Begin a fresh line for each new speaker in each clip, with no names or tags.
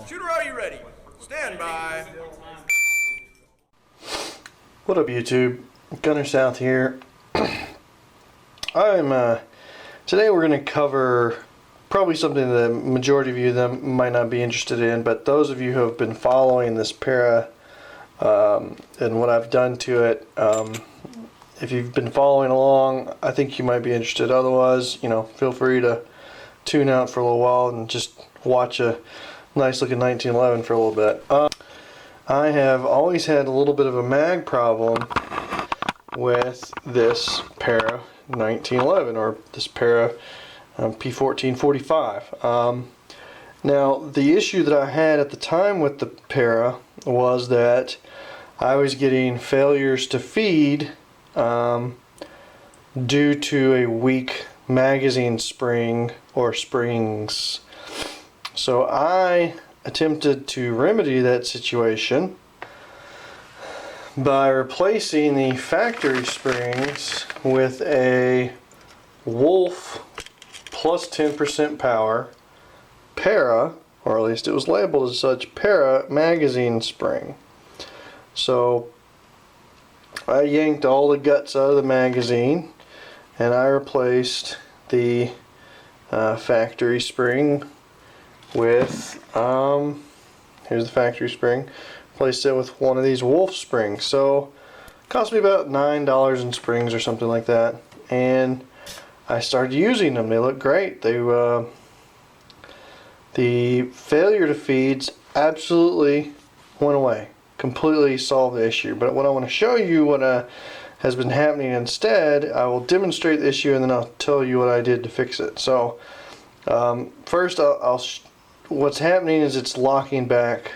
Shooter, are you ready? Stand by.
What up, YouTube? Gunner South here. Today we're going to cover probably something the majority of you them might not be interested in, but those of you who have been following this Para and what I've done to it, if you've been following along, I think you might be interested. Otherwise, feel free to tune out for a little while and just watch a nice looking 1911 for a little bit. I have always had a little bit of a mag problem with this Para 1911 or this Para P14-45. Now, the issue that I had at the time with the Para was that I was getting failures to feed due to a weak magazine spring or springs. So I attempted to remedy that situation by replacing the factory springs with a Wolf plus 10% power Para, or at least it was labeled as such, Para magazine spring. So I yanked all the guts out of the magazine and I replaced the factory spring with, here's the factory spring, replaced it with one of these Wolf springs. So it cost me about $9 in springs or something like that, and I started using them. They look great. They the failure to feeds absolutely went away, completely solved the issue. But what I want to show you what has been happening instead, I will demonstrate the issue and then I'll tell you what I did to fix it. So first what's happening is it's locking back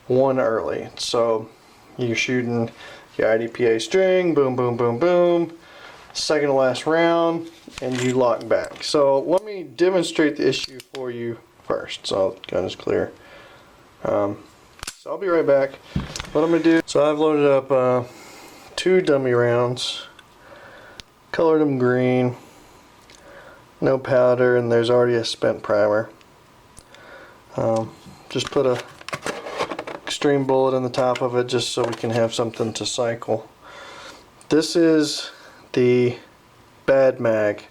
one early. So you're shooting your IDPA string, boom, boom, boom, boom, second to last round, and you lock back. So let me demonstrate the issue for you first. So gun is clear. So I'll be right back. What I'm going to do, so I've loaded up 2 dummy rounds, colored them green, no powder, and there's already a spent primer. Just put a extreme bullet in the top of it just so we can have something to cycle. This is the bad mag.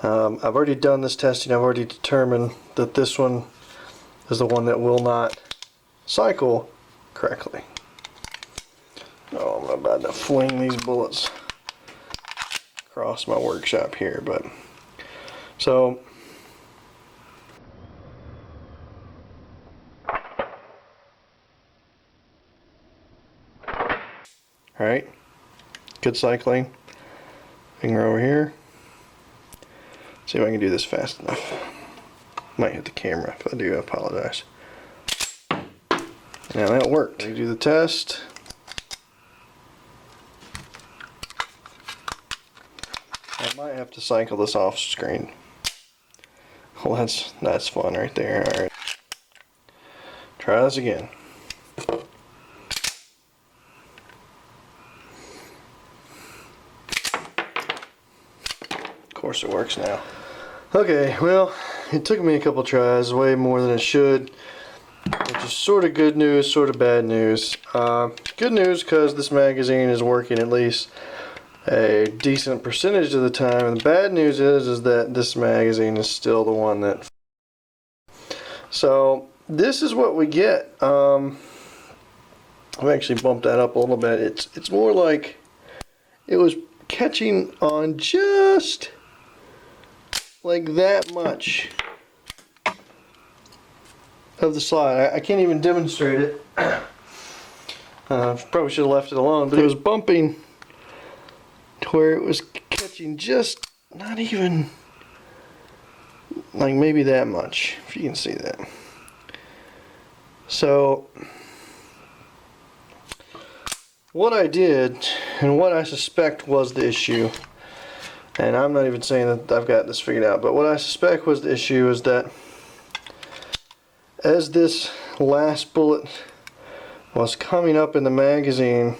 I've already done this testing. I've already determined that this one is the one that will not cycle correctly. Oh, I'm about to fling these bullets across my workshop here, but so alright, good cycling. Finger over here. See if I can do this fast enough. Might hit the camera. If I do, I apologize. Now that worked. We do the test. I might have to cycle this off screen. Well, that's fun right there. Alright. Try this again. Of course it works now. Okay, well, it took me a couple tries, way more than it should, which is sort of good news, sort of bad news. Good news because this magazine is working at least a decent percentage of the time, and the bad news is that this magazine is still the one that. So this is what we get. I've actually bumped that up a little bit. It's more like it was catching on just like that much of the slide. I can't even demonstrate it. Probably should have left it alone, but it was bumping to where it was catching just not even like maybe that much, if you can see that. So what I did and what I suspect was the issue, and I'm not even saying that I've got this figured out, but what I suspect was the issue is that as this last bullet was coming up in the magazine,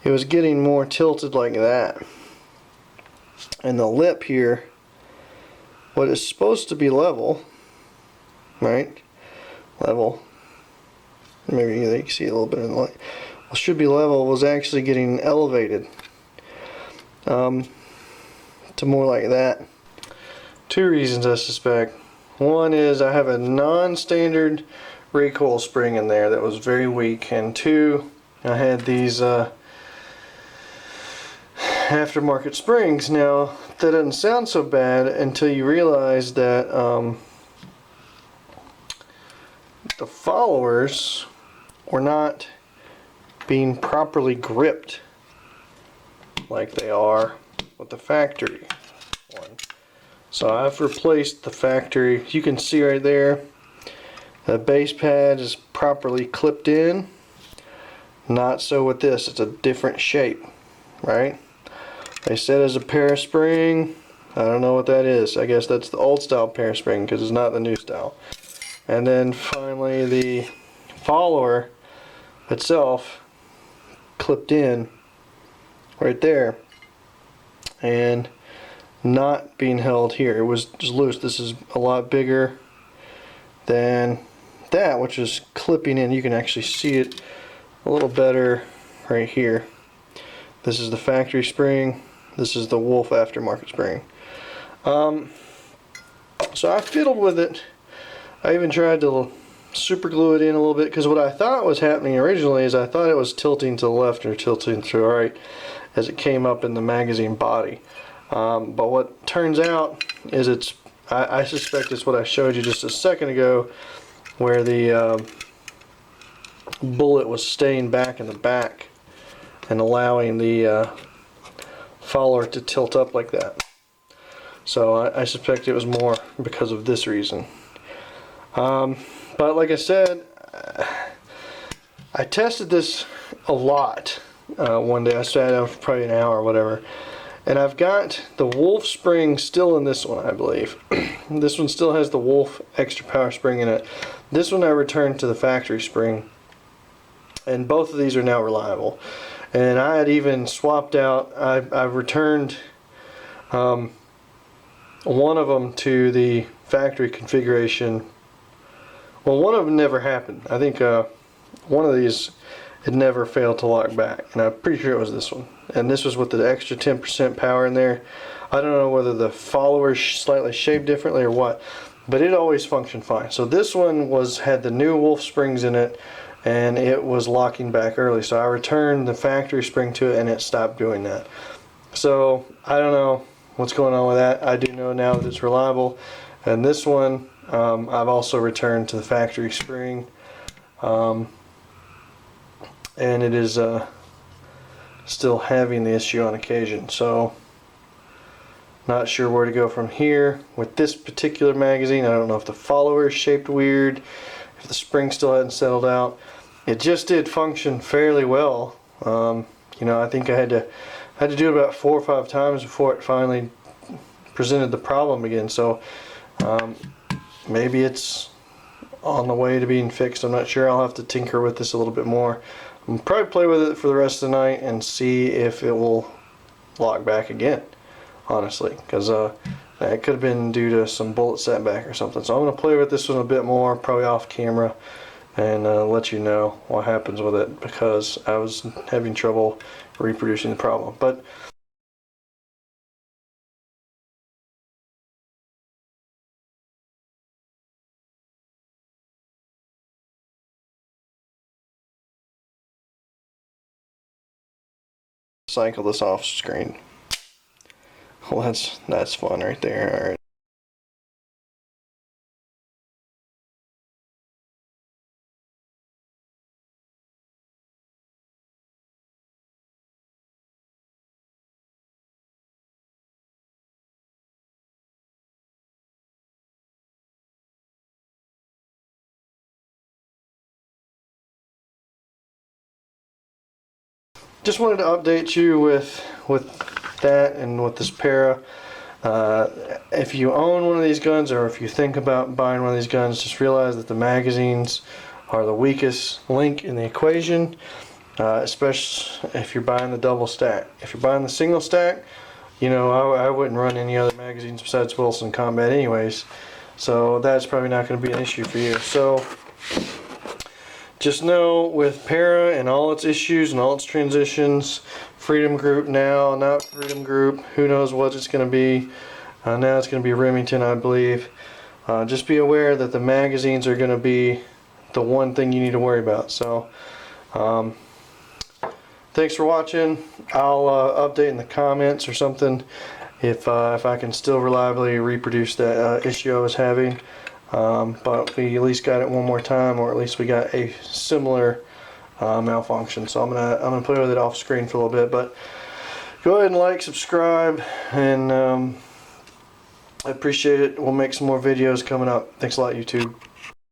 it was getting more tilted like that. And the lip here, what is supposed to be level, right, level. Maybe you can see a little bit in the light. Well, should be level, was actually getting elevated to more like that. Two reasons I suspect. One is I have a non-standard recoil spring in there that was very weak, and two, I had these aftermarket springs. Now that doesn't sound so bad until you realize that the followers were not being properly gripped like they are with the factory one. So I've replaced the factory. You can see right there, the base pad is properly clipped in. Not so with this, it's a different shape, right? They said it's a Para spring. I don't know what that is. I guess that's the old style Para spring because it's not the new style. And then finally the follower itself clipped in right there and not being held here. It was just loose. This is a lot bigger than that, which is clipping in. You can actually see it a little better right here. This is the factory spring. This is the Wolf aftermarket spring. So I fiddled with it. I even tried to super glue it in a little bit, because what I thought was happening originally is I thought it was tilting to the left or tilting to the right as it came up in the magazine body. But what turns out is I suspect it's what I showed you just a second ago, where the bullet was staying back in the back and allowing the follower to tilt up like that. So I suspect it was more because of this reason. But like I said, I tested this a lot one day. I sat down for probably an hour or whatever. And I've got the Wolf spring still in this one, I believe. This one still has the Wolf extra power spring in it. This one I returned to the factory spring. And both of these are now reliable. And I had even swapped out, I've returned one of them to the factory configuration. Well, one of them never happened. I think one of these, it never failed to lock back, and I'm pretty sure it was this one. And this was with the extra 10% power in there. I don't know whether the followers slightly shaped differently or what, but it always functioned fine. So this one had the new Wolf springs in it, and it was locking back early. So I returned the factory spring to it, and it stopped doing that. So I don't know what's going on with that. I do know now that it's reliable. And this one, I've also returned to the factory spring. And it is still having the issue on occasion. So not sure where to go from here with this particular magazine. I don't know if the follower is shaped weird, if the spring still hadn't settled out. It just did function fairly well. You know, I think I had to do it about 4 or 5 times before it finally presented the problem again. So maybe it's on the way to being fixed. I'm not sure. I'll have to tinker with this a little bit more. I'll probably play with it for the rest of the night and see if it will lock back again, honestly, because it could have been due to some bullet setback or something. So I'm going to play with this one a bit more, probably off camera, and let you know what happens with it, because I was having trouble reproducing the problem. But cycle this off screen. Well, that's fun right there. All right. Just wanted to update you with that and with this Para. If you own one of these guns, or if you think about buying one of these guns, just realize that the magazines are the weakest link in the equation, especially if you're buying the double stack. If you're buying the single stack, you know, I wouldn't run any other magazines besides Wilson Combat anyways, so that's probably not going to be an issue for you. So just know with Para and all its issues and all its transitions, Freedom Group now, not Freedom Group, who knows what it's going to be. Now it's going to be Remington, I believe. Just be aware that the magazines are going to be the one thing you need to worry about. So, thanks for watching. I'll update in the comments or something if I can still reliably reproduce that issue I was having. But we at least got it one more time, or at least we got a similar malfunction. So I'm gonna play with it off screen for a little bit. But go ahead and like, subscribe, and I appreciate it. We'll make some more videos coming up. Thanks a lot, YouTube.